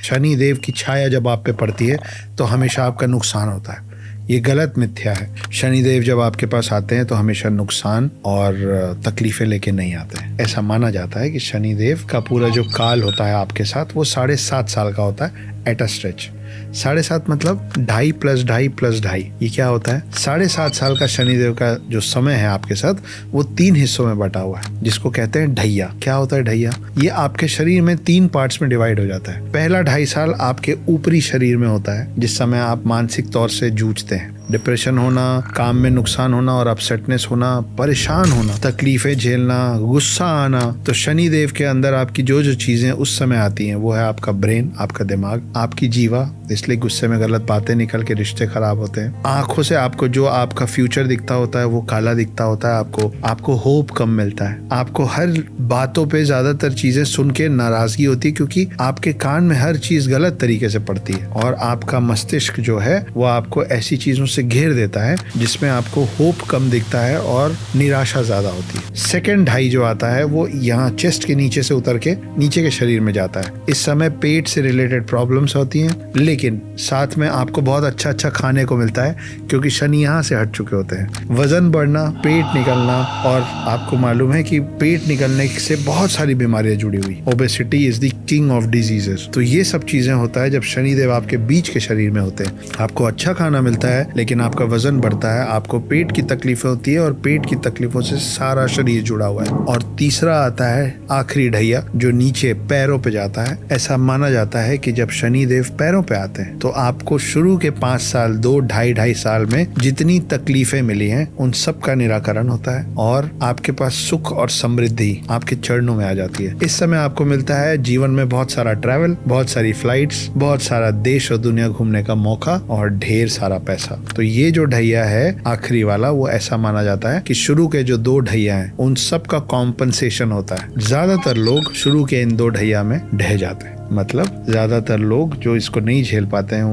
शनि देव की छाया जब आप पे पड़ती है तो हमेशा आपका नुकसान होता है। ये गलत मिथ्या है। शनिदेव जब आपके पास आते हैं तो हमेशा नुकसान और तकलीफें लेके नहीं आते हैं। ऐसा माना जाता है कि शनिदेव का पूरा जो काल होता है आपके साथ वो 7.5 साल का होता है एट अ स्ट्रेच। 7.5 मतलब 2.5 + 2.5 + 2.5। ये क्या होता है? 7.5 साल का शनिदेव का जो समय है आपके साथ वो 3 हिस्सों में बटा हुआ है, जिसको कहते हैं ढैया। क्या होता है ढैया? ये आपके शरीर में 3 पार्ट्स में डिवाइड हो जाता है। पहला 2.5 साल आपके ऊपरी शरीर में होता है, जिस समय आप मानसिक तौर से जूझते हैं। डिप्रेशन होना, काम में नुकसान होना और अपसेटनेस होना, परेशान होना, तकलीफें झेलना, गुस्सा आना। तो शनिदेव के अंदर आपकी जो जो चीजें उस समय आती हैं वो है आपका ब्रेन, आपका दिमाग, आपकी जीवा। इसलिए गुस्से में गलत बातें निकल के रिश्ते खराब होते हैं। आंखों से आपको जो आपका फ्यूचर दिखता होता है वो काला दिखता होता है। आपको होप कम मिलता है। आपको हर बातों पे ज्यादातर चीजें सुन के नाराजगी होती है, क्योंकि आपके कान में हर चीज गलत तरीके से पड़ती है और आपका मस्तिष्क जो है वो आपको ऐसी चीजों से घेर देता है जिसमें आपको होप कम दिखता है और निराशा ज्यादा होती है। सेकंड 2.5 जो आता है वो यहाँ चेस्ट के नीचे से उतर के नीचे के शरीर में जाता है। इस समय पेट से रिलेटेड प्रॉब्लम्स होती हैं, लेकिन साथ में आपको बहुत अच्छा अच्छा खाने को मिलता है, क्योंकि शनि यहाँ से हट चुके होते हैं। वजन बढ़ना, पेट निकलना, और आपको मालूम है कि पेट निकलने से बहुत सारी बीमारियां जुड़ी हुई। Obesity is the king of diseases. तो ये सब चीजें होता है जब शनिदेव आपके बीच के शरीर में होते हैं। आपको अच्छा खाना मिलता है लेकिन आपका वजन बढ़ता है, आपको पेट की तकलीफें होती है और पेट की तकलीफों से सारा शरीर जुड़ा हुआ है। और तीसरा आता है आखिरी ढैया, जो नीचे पैरों पे जाता है। ऐसा माना जाता है कि जब शनिदेव पैरों पे आते हैं तो आपको शुरू के 5 साल, 2-2.5 साल में जितनी तकलीफें मिली हैं उन सब का निराकरण होता है और आपके पास सुख और समृद्धि आपके चरणों में आ जाती है। इस समय आपको मिलता है जीवन में बहुत सारा ट्रैवल, बहुत सारी फ्लाइट्स, बहुत सारा देश और दुनिया घूमने का मौका और ढेर सारा पैसा। तो ये जो ढैया है आखिरी वाला, वो ऐसा माना जाता है कि शुरू के जो 2 ढैया हैं उन सब का कॉम्पनसेशन होता है। ज्यादातर लोग शुरू के इन 2 ढैया में ढह जाते हैं। मतलब ज्यादातर लोग जो इसको नहीं झेल पाते हैं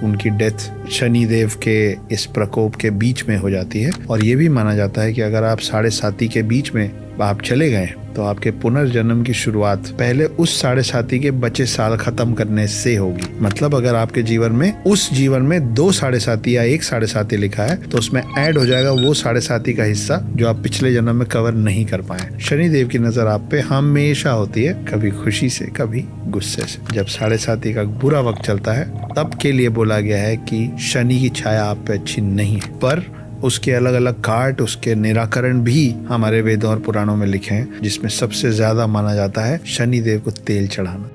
उनकी डेथ शनिदेव के इस प्रकोप के बीच में हो जाती है। और ये भी माना जाता है कि अगर आप 7.5 के बीच में आप चले गए तो आपके पुनर्जन्म की शुरुआत पहले उस 7.5 के बचे साल खत्म करने से होगी। मतलब अगर आपके जीवन में उस जीवन में 2 7.5 या 1 7.5 लिखा है तो उसमें ऐड हो जाएगा वो 7.5 का हिस्सा जो आप पिछले जन्म में कवर नहीं कर पाए। शनिदेव की नजर आप पे हमेशा होती है, कभी खुशी से कभी गुस्से से। जब 7.5 का बुरा वक्त चलता है तब के लिए बोला गया है कि शनि की छाया आप पे अच्छी नहीं है, पर उसके अलग अलग काट, उसके निराकरण भी हमारे वेदों और पुराणों में लिखे हैं, जिसमें सबसे ज्यादा माना जाता है शनिदेव को तेल चढ़ाना।